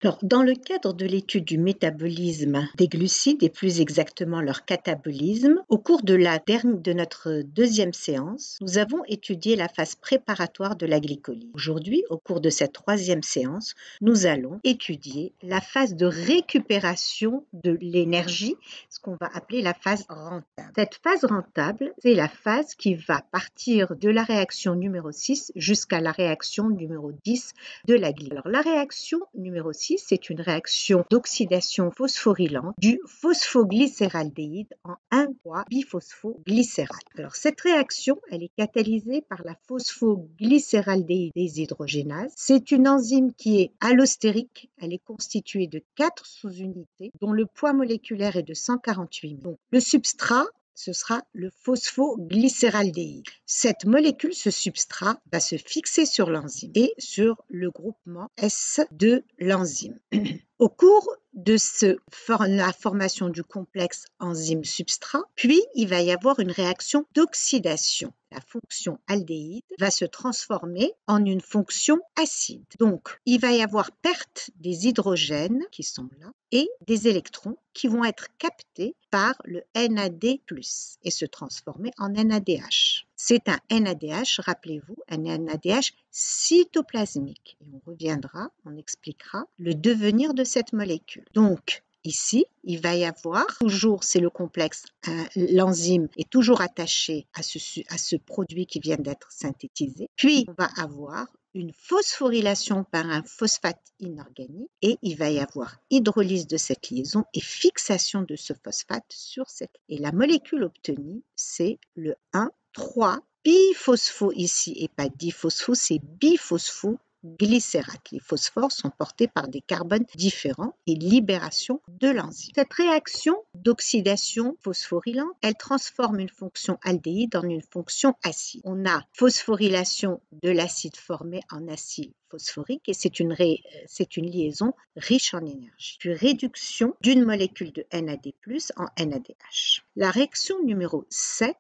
Alors, dans le cadre de l'étude du métabolisme des glucides et plus exactement leur catabolisme, au cours de notre deuxième séance, nous avons étudié la phase préparatoire de la glycolyse. Aujourd'hui, au cours de cette troisième séance, nous allons étudier la phase de récupération de l'énergie, ce qu'on va appeler la phase rentable. Cette phase rentable, c'est la phase qui va partir de la réaction numéro 6 jusqu'à la réaction numéro 10 de la glycolyse. Alors, la réaction numéro 6, c'est une réaction d'oxydation phosphorylante du phosphoglycéraldéhyde en 1,3-biphosphoglycérate. Alors, cette réaction, elle est catalysée par la phosphoglycéraldéhyde déshydrogénase. C'est une enzyme qui est allostérique. Elle est constituée de 4 sous-unités dont le poids moléculaire est de 148 000. Donc, le substrat, ce sera le phosphoglycéraldéhyde. Cette molécule, ce substrat, va se fixer sur l'enzyme et sur le groupement S de l'enzyme. Au cours de la formation du complexe enzyme-substrat, puis il va y avoir une réaction d'oxydation. La fonction aldéhyde va se transformer en une fonction acide. Donc, il va y avoir perte des hydrogènes qui sont là et des électrons qui vont être captés par le NAD+, et se transformer en NADH. C'est un NADH, rappelez-vous, un NADH cytoplasmique. Et on reviendra, on expliquera le devenir de cette molécule. Donc, ici, il va y avoir toujours, c'est le complexe, l'enzyme est toujours attaché à ce produit qui vient d'être synthétisé. Puis, on va avoir une phosphorylation par un phosphate inorganique et il va y avoir hydrolyse de cette liaison et fixation de ce phosphate sur cette. Et la molécule obtenue, c'est le 1,3-biphospho ici et pas diphospho, c'est biphosphoglycérate. Les phosphores sont portés par des carbones différents et libération de l'enzyme. Cette réaction d'oxydation phosphorylante, elle transforme une fonction aldéhyde en une fonction acide. On a phosphorylation de l'acide formé en acide phosphorique et c'est une liaison riche en énergie. Puis réduction d'une molécule de NAD+ en NADH. La réaction numéro 7,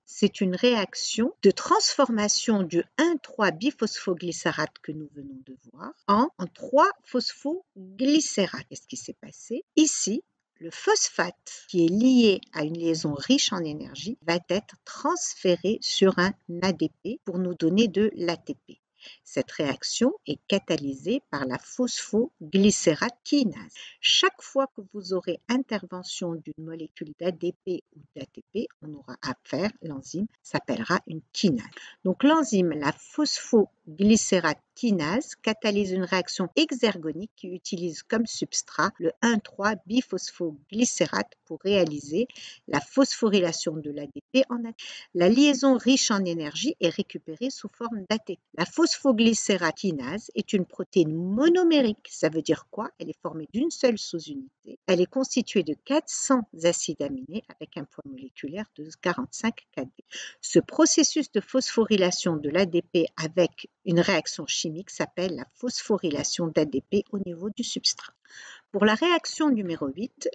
c'est une réaction de transformation du 1,3-biphosphoglycérate que nous venons de voir en 3-phosphoglycérate. Qu'est-ce qui s'est passé? Ici, le phosphate qui est lié à une liaison riche en énergie va être transféré sur un ADP pour nous donner de l'ATP. Cette réaction est catalysée par la phosphoglycératinase. Chaque fois que vous aurez intervention d'une molécule d'ADP ou d'ATP, on aura à faire, l'enzyme s'appellera une kinase. Donc l'enzyme, la phosphoglycératinase, catalyse une réaction exergonique qui utilise comme substrat le 1,3-biphosphoglycérate pour réaliser la phosphorylation de l'ADP en ATP. La liaison riche en énergie est récupérée sous forme d'ATP. La phosphoglycératinase est une protéine monomérique. Ça veut dire quoi? Elle est formée d'une seule sous-unité. Elle est constituée de 400 acides aminés avec un poids moléculaire de 45 kD. Ce processus de phosphorylation de l'ADP avec une réaction chimique s'appelle la phosphorylation d'ADP au niveau du substrat. Pour la réaction numéro 8,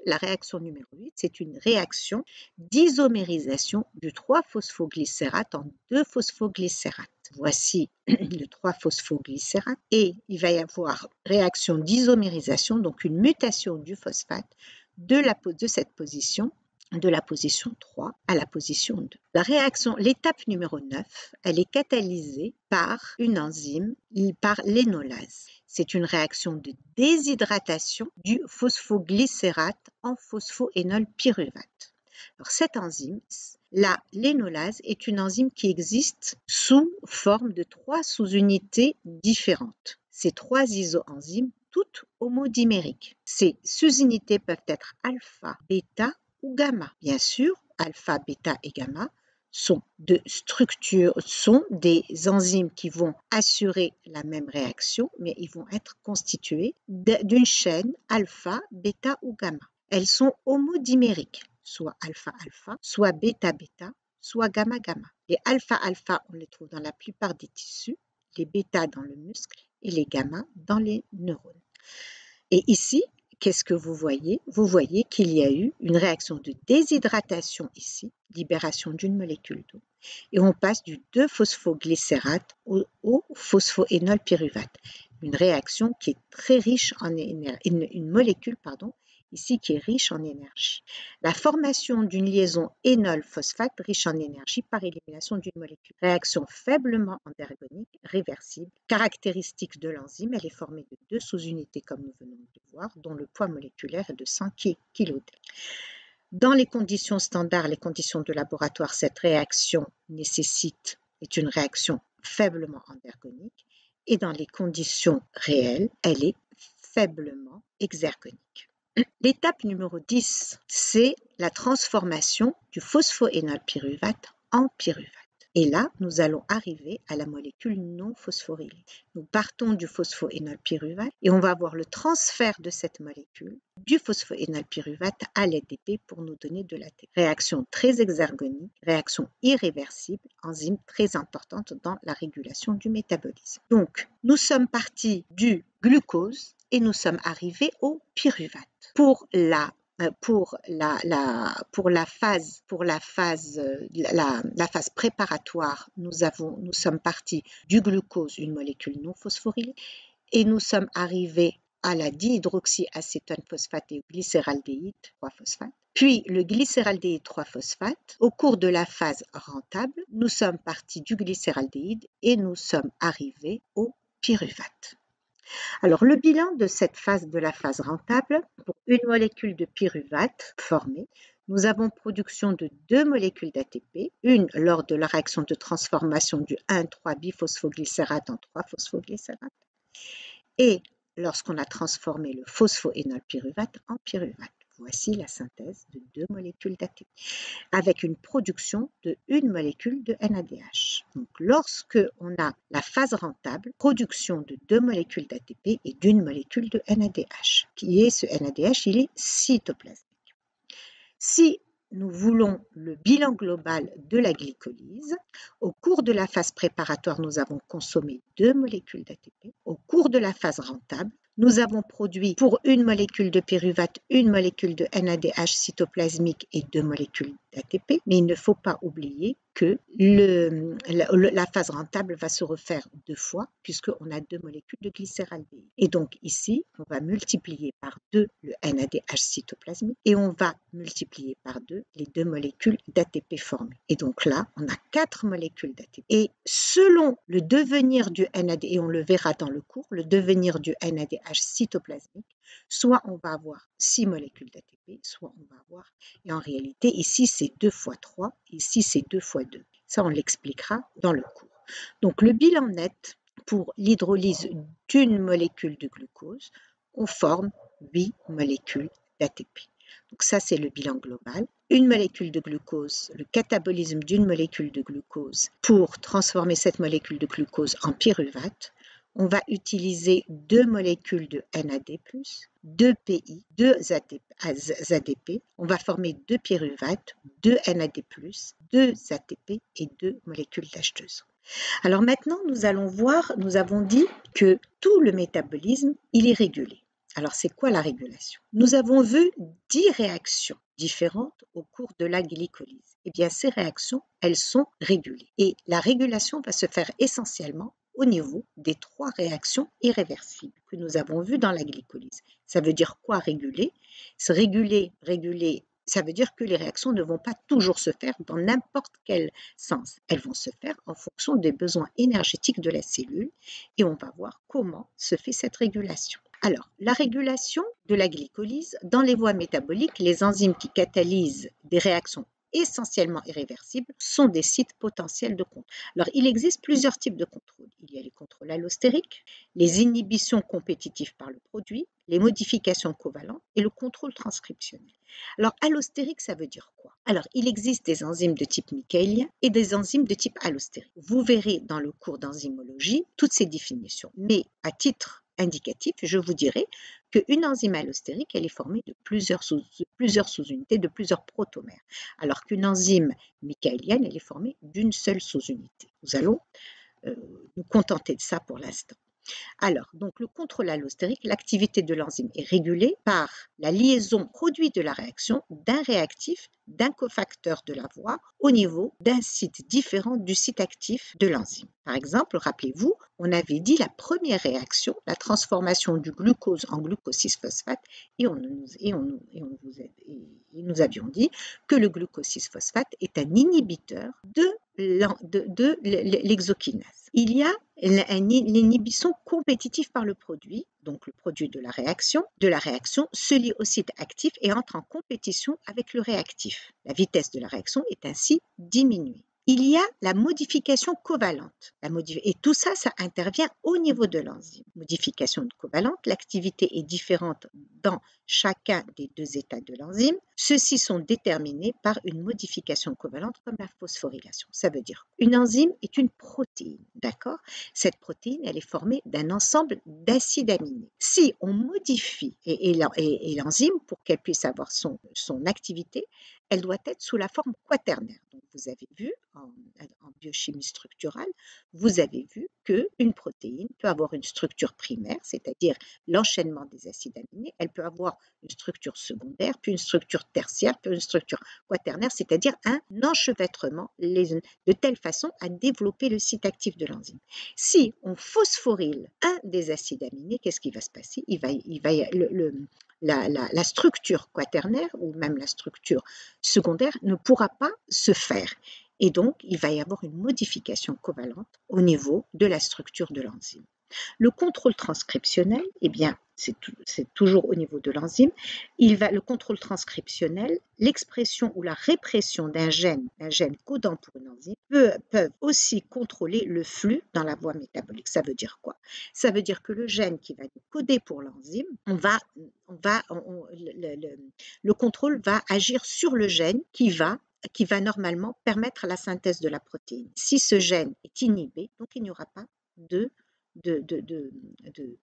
c'est une réaction d'isomérisation du 3-phosphoglycérate en 2-phosphoglycérate. Voici le 3-phosphoglycérate et il va y avoir réaction d'isomérisation, donc une mutation du phosphate de cette position, de la position 3 à la position 2. L'étape numéro 9, elle est catalysée par une enzyme, par l'énolase. C'est une réaction de déshydratation du phosphoglycérate en phosphoénolpyruvate. Alors cette enzyme, l'énolase, est une enzyme qui existe sous forme de 3 sous-unités différentes. Ces 3 isoenzymes, toutes homodimériques. Ces sous-unités peuvent être alpha, bêta ou gamma. Bien sûr, alpha, bêta et gamma sont des enzymes qui vont assurer la même réaction, mais ils vont être constitués d'une chaîne alpha, bêta ou gamma. Elles sont homodimériques, soit alpha-alpha, soit bêta-bêta, soit gamma-gamma. Les alpha-alpha, on les trouve dans la plupart des tissus, les bêta dans le muscle et les gamma dans les neurones. Et ici, qu'est-ce que vous voyez? Vous voyez qu'il y a eu une réaction de déshydratation ici, libération d'une molécule d'eau, et on passe du 2-phosphoglycérate au phosphoénolpyruvate. une réaction qui est très riche en énergie, une molécule, pardon, ici qui est riche en énergie. La formation d'une liaison énol-phosphate riche en énergie par élimination d'une molécule. Réaction faiblement endergonique, réversible. Caractéristique de l'enzyme, elle est formée de 2 sous-unités comme nous venons de voir, dont le poids moléculaire est de 100 kDa. Dans les conditions standards, les conditions de laboratoire, cette réaction est une réaction faiblement endergonique et dans les conditions réelles, elle est faiblement exergonique. L'étape numéro 10, c'est la transformation du phosphoénolpyruvate en pyruvate. Et là, nous allons arriver à la molécule non phosphorylée. Nous partons du phosphoénolpyruvate et on va voir le transfert de cette molécule du phosphoénolpyruvate à l'ATP pour nous donner de l'ATP. Réaction très exergonique, réaction irréversible, enzyme très importante dans la régulation du métabolisme. Donc, nous sommes partis du glucose et nous sommes arrivés au pyruvate. Pour la phase préparatoire, nous sommes partis du glucose, une molécule non phosphorylée, et nous sommes arrivés à la dihydroxyacétone phosphate et au glycéraldéhyde 3-phosphate. Puis le glycéraldéhyde 3-phosphate, au cours de la phase rentable, nous sommes partis du glycéraldéhyde et nous sommes arrivés au pyruvate. Alors, le bilan de cette phase de la phase rentable, pour une molécule de pyruvate formée, nous avons production de 2 molécules d'ATP, une lors de la réaction de transformation du 1,3-biphosphoglycérate en 3-phosphoglycérate, et lorsqu'on a transformé le phosphoénolpyruvate en pyruvate. Voici la synthèse de 2 molécules d'ATP, avec une production de 1 molécule de NADH. Donc, lorsque on a la phase rentable, production de 2 molécules d'ATP et d'une molécule de NADH. Qui est ce NADH? Il est cytoplasmique. Si nous voulons le bilan global de la glycolyse, au cours de la phase préparatoire, nous avons consommé 2 molécules d'ATP. Au cours de la phase rentable, nous avons produit pour une molécule de pyruvate, une molécule de NADH cytoplasmique et 2 molécules d'ATP. Mais il ne faut pas oublier que la phase rentable va se refaire 2 fois puisqu'on a 2 molécules de glycéraldéhyde. Et donc ici, on va multiplier par 2 le NADH cytoplasmique et on va multiplier par 2 les 2 molécules d'ATP formées. Et donc là, on a 4 molécules d'ATP. Et selon le devenir du NADH, et on le verra dans le cours, le devenir du NADH cytoplasmique, soit on va avoir 6 molécules d'ATP, soit on va avoir, et en réalité, ici c'est 2 fois 3, ici c'est 2 fois 2. Ça, on l'expliquera dans le cours. Donc le bilan net pour l'hydrolyse d'une molécule de glucose, on forme 8 molécules d'ATP. Donc ça, c'est le bilan global. Une molécule de glucose, le catabolisme d'une molécule de glucose pour transformer cette molécule de glucose en pyruvate. On va utiliser 2 molécules de NAD+, 2 PI, 2 ADP. On va former 2 pyruvates, 2 NAD+, 2 ATP et 2 molécules d'acheteuses. Alors maintenant, nous allons voir, nous avons dit que tout le métabolisme, il est régulé. Alors, c'est quoi la régulation? Nous avons vu 10 réactions différentes au cours de la glycolyse. Eh bien, ces réactions, elles sont régulées. Et la régulation va se faire essentiellement au niveau des 3 réactions irréversibles que nous avons vues dans la glycolyse. Ça veut dire quoi réguler? Réguler, ça veut dire que les réactions ne vont pas toujours se faire dans n'importe quel sens. Elles vont se faire en fonction des besoins énergétiques de la cellule et on va voir comment se fait cette régulation. Alors, la régulation de la glycolyse, dans les voies métaboliques, les enzymes qui catalysent des réactions essentiellement irréversibles sont des sites potentiels de contrôle. Alors, il existe plusieurs types de contrôle. Il y a les contrôles allostériques, les inhibitions compétitives par le produit, les modifications covalentes et le contrôle transcriptionnel. Alors, allostérique, ça veut dire quoi? Alors, il existe des enzymes de type michaélien et des enzymes de type allostérique. Vous verrez dans le cours d'enzymologie toutes ces définitions. Mais à titre indicatif, je vous dirai qu'une enzyme allostérique, elle est formée de plusieurs sous-unités, de plusieurs protomères, alors qu'une enzyme michaélienne, elle est formée d'une seule sous-unité. Nous allons nous contenter de ça pour l'instant. Alors, donc le contrôle allostérique, l'activité de l'enzyme est régulée par la liaison produit de la réaction d'un réactif, d'un cofacteur de la voie au niveau d'un site différent du site actif de l'enzyme. Par exemple, rappelez-vous, on avait dit la première réaction, la transformation du glucose en glucose 6-phosphate, et nous avions dit que le glucose 6-phosphate est un inhibiteur de l'exokinase. Il y a l'inhibition compétitive par le produit, donc le produit de la réaction se lie au site actif et entre en compétition avec le réactif. La vitesse de la réaction est ainsi diminuée. Il y a la modification covalente. Et tout ça, ça intervient au niveau de l'enzyme. Modification covalente, l'activité est différente dans chacun des deux états de l'enzyme. Ceux-ci sont déterminés par une modification covalente comme la phosphorylation. Ça veut dire une enzyme est une protéine, d'accord? Cette protéine, elle est formée d'un ensemble d'acides aminés. Si on modifie et l'enzyme, pour qu'elle puisse avoir son activité, elle doit être sous la forme quaternaire. Donc, vous avez vu en biochimie structurale, vous avez vu qu'une protéine peut avoir une structure primaire, c'est-à-dire l'enchaînement des acides aminés. Elle peut avoir une structure secondaire, puis une structure tertiaire, puis une structure quaternaire, c'est-à-dire un enchevêtrement de telle façon à développer le site actif de l'enzyme. Si on phosphoryle un des acides aminés, qu'est-ce qui va se passer? La structure quaternaire ou même la structure secondaire ne pourra pas se faire. Et donc, il va y avoir une modification covalente au niveau de la structure de l'enzyme. Le contrôle transcriptionnel, eh bien, c'est toujours au niveau de l'enzyme. Le contrôle transcriptionnel, l'expression ou la répression d'un gène codant pour une enzyme, peuvent aussi contrôler le flux dans la voie métabolique. Ça veut dire quoi? Ça veut dire que le gène qui va coder pour l'enzyme, le contrôle va agir sur le gène qui va normalement permettre la synthèse de la protéine. Si ce gène est inhibé, donc il n'y aura pas de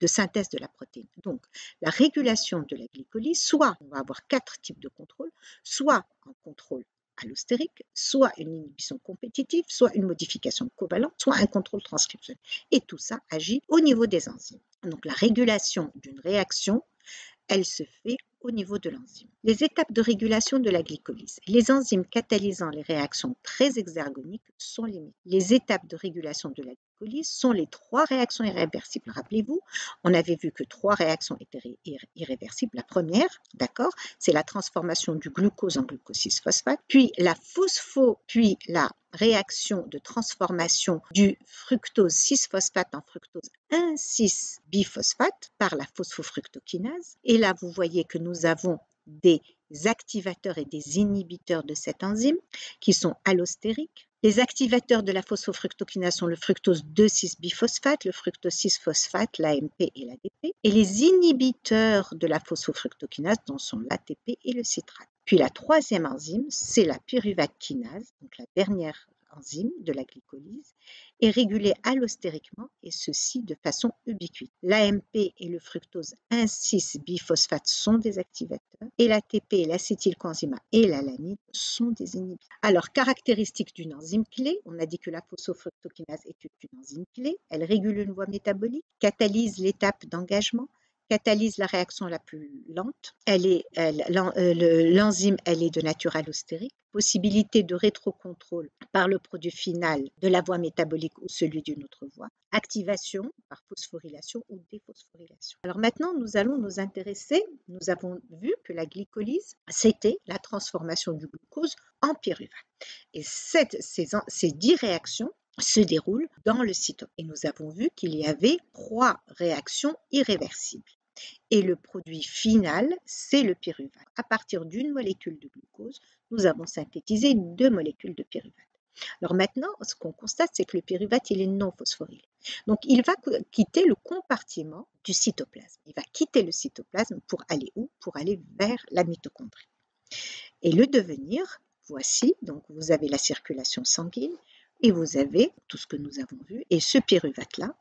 synthèse de la protéine. Donc, la régulation de la glycolyse, soit on va avoir 4 types de contrôle, soit un contrôle allostérique, soit une inhibition compétitive, soit une modification covalente, soit un contrôle transcriptionnel. Et tout ça agit au niveau des enzymes. Donc, la régulation d'une réaction, elle se fait au niveau de l'enzyme. Les étapes de régulation de la glycolyse. Les enzymes catalysant les réactions très exergoniques sont limitées. Les étapes de régulation de la glycolyse sont les 3 réactions irréversibles. Rappelez-vous, on avait vu que 3 réactions étaient irréversibles. La première, d'accord, c'est la transformation du glucose en glucose 6-phosphate, puis la réaction de transformation du fructose 6-phosphate en fructose 1,6-biphosphate par la phosphofructokinase. Et là, vous voyez que nous avons des activateurs et des inhibiteurs de cette enzyme qui sont allostériques. Les activateurs de la phosphofructokinase sont le fructose 2,6-biphosphate, le fructose 6-phosphate, l'AMP et l'ADP. Et les inhibiteurs de la phosphofructokinase dont sont l'ATP et le citrate. Puis la troisième enzyme, c'est la pyruvate kinase, donc la dernière enzyme de la glycolyse, est régulée allostériquement et ceci de façon ubiquite. L'AMP et le fructose 1,6-biphosphate sont des activateurs et l'ATP, l'acétylcoenzyme et l'alanine sont des inhibiteurs. Alors, caractéristiques d'une enzyme clé, on a dit que la phosphofructokinase est une enzyme clé, elle régule une voie métabolique, catalyse l'étape d'engagement, catalyse la réaction la plus lente. L'enzyme, elle est de nature allostérique. Possibilité de rétrocontrôle par le produit final de la voie métabolique ou celui d'une autre voie. Activation par phosphorylation ou déphosphorylation. Alors maintenant, nous allons nous intéresser, nous avons vu que la glycolyse, c'était la transformation du glucose en pyruvate. Et ces 10 réactions se déroulent dans le cytoplasme. Et nous avons vu qu'il y avait 3 réactions irréversibles. Et le produit final, c'est le pyruvate. À partir d'une molécule de glucose, nous avons synthétisé 2 molécules de pyruvate. Alors maintenant, ce qu'on constate, c'est que le pyruvate, il est non phosphorylé. Donc, il va quitter le compartiment du cytoplasme. Il va quitter le cytoplasme pour aller où? Pour aller vers la mitochondrie. Et le devenir, voici, donc vous avez la circulation sanguine et vous avez tout ce que nous avons vu. Et ce pyruvate-là,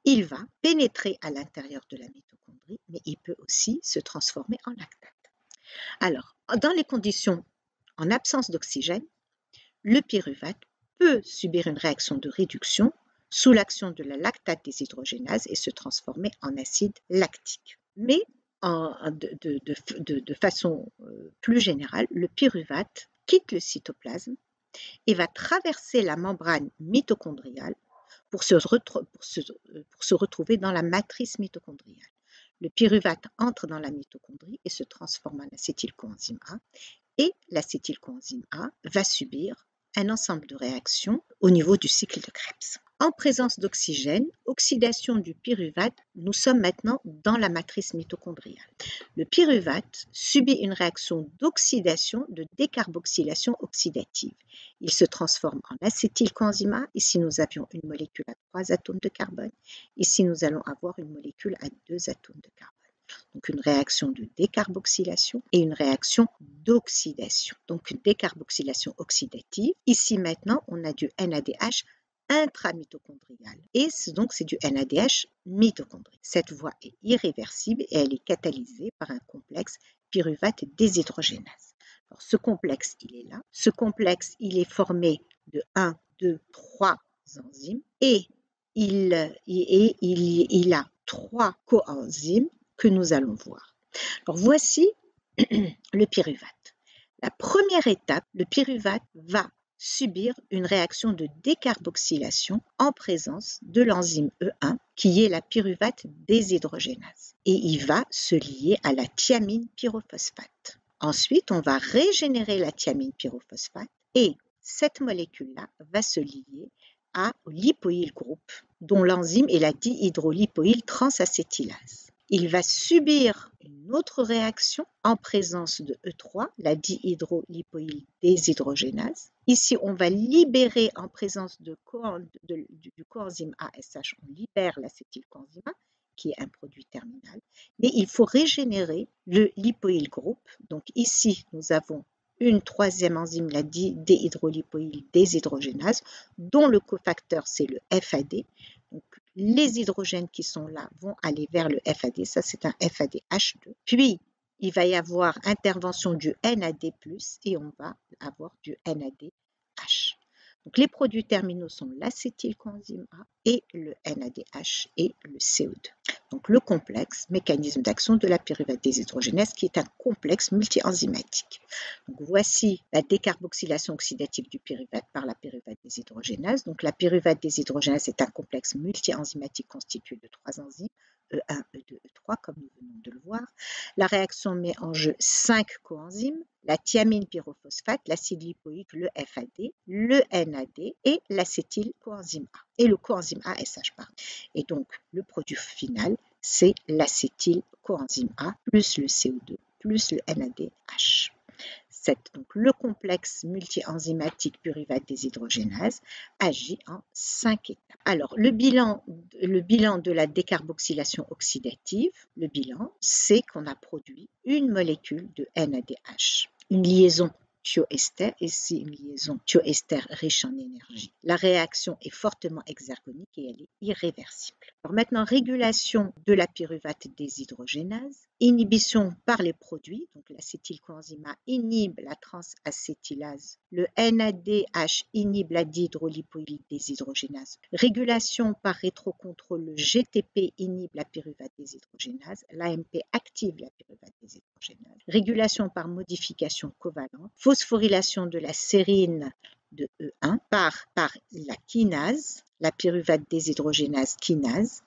il va pénétrer à l'intérieur de la mitochondrie, mais il peut aussi se transformer en lactate. Alors, dans les conditions en absence d'oxygène, le pyruvate peut subir une réaction de réduction, sous l'action de la lactate déshydrogénase et se transformer en acide lactique. Mais de façon plus générale, le pyruvate quitte le cytoplasme et va traverser la membrane mitochondriale pour se retrouver dans la matrice mitochondriale. Le pyruvate entre dans la mitochondrie et se transforme en acétylcoenzyme A, et l'acétylcoenzyme A va subir un ensemble de réactions au niveau du cycle de Krebs. En présence d'oxygène, oxydation du pyruvate, nous sommes maintenant dans la matrice mitochondriale. Le pyruvate subit une réaction d'oxydation, de décarboxylation oxydative. Il se transforme en acétylcoenzyme A. Ici, nous avions une molécule à 3 atomes de carbone. Ici, nous allons avoir une molécule à 2 atomes de carbone. Donc une réaction de décarboxylation et une réaction d'oxydation. Donc une décarboxylation oxydative. Ici maintenant, on a du NADH intramitochondrial. Et donc c'est du NADH mitochondrial. Cette voie est irréversible et elle est catalysée par un complexe pyruvate déshydrogénase. Alors ce complexe, il est là. Ce complexe, il est formé de 1, 2, 3 enzymes et il a 3 coenzymes que nous allons voir. Alors voici le pyruvate. La première étape, le pyruvate va subir une réaction de décarboxylation en présence de l'enzyme E1 qui est la pyruvate déshydrogénase et il va se lier à la thiamine pyrophosphate. Ensuite, on va régénérer la thiamine pyrophosphate et cette molécule-là va se lier au lipoïl groupe dont l'enzyme est la dihydrolipoïl transacétylase. Il va subir une autre réaction en présence de E3, la dihydrolipoïl déshydrogénase. Ici, on va libérer en présence du coenzyme ASH, on libère l'acétylcoenzyme A, qui est un produit terminal. Mais il faut régénérer le lipoïl groupe. Donc ici, nous avons une troisième enzyme, la dihydrolipoïl déshydrogénase, dont le cofacteur, c'est le FAD. Donc, les hydrogènes qui sont là vont aller vers le FAD, ça c'est un FADH2. Puis, il va y avoir intervention du NAD+, et on va avoir du NADH. Donc, les produits terminaux sont l'acétylcoenzyme A et le NADH et le CO2. Donc, le complexe, mécanisme d'action de la pyruvate déshydrogénase, qui est un complexe multi-enzymatique. Donc, voici la décarboxylation oxydative du pyruvate par la pyruvate déshydrogénase. Donc, la pyruvate déshydrogénase est un complexe multi-enzymatique constitué de 3 enzymes, E1, E2, E3, comme nous venons de le voir. La réaction met en jeu 5 coenzymes, la thiamine pyrophosphate, l'acide lipoïque, le FAD, le NAD et l'acétylcoenzyme A, et le coenzyme ASH. Et donc, le produit final, c'est l'acétylcoenzyme A plus le CO2 plus le NADH. Donc, le complexe multi-enzymatique pyruvate déshydrogénase agit en 5 étapes. Alors, le bilan de la décarboxylation oxydative, le bilan, c'est qu'on a produit une molécule de NADH, une liaison thioester, ici une liaison thioester riche en énergie. La réaction est fortement exergonique et elle est irréversible. Alors maintenant, régulation de la pyruvate déshydrogénase, inhibition par les produits, donc l'acétylcoenzyme A inhibe la transacétylase, le NADH inhibe la dihydrolipoïl déshydrogénase, régulation par rétrocontrôle, le GTP inhibe la pyruvate déshydrogénase, l'AMP active la pyruvate déshydrogénase, régulation par modification covalente, phosphorylation de la sérine de E1 par la kinase, la pyruvate déshydrogénase kinase.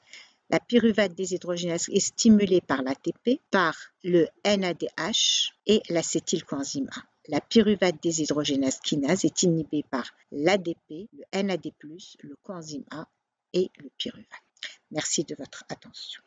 La pyruvate déshydrogénase est stimulée par l'ATP, par le NADH et l'acétylcoenzyme A. La pyruvate déshydrogénase kinase est inhibée par l'ADP, le NAD+, le coenzyme A et le pyruvate. Merci de votre attention.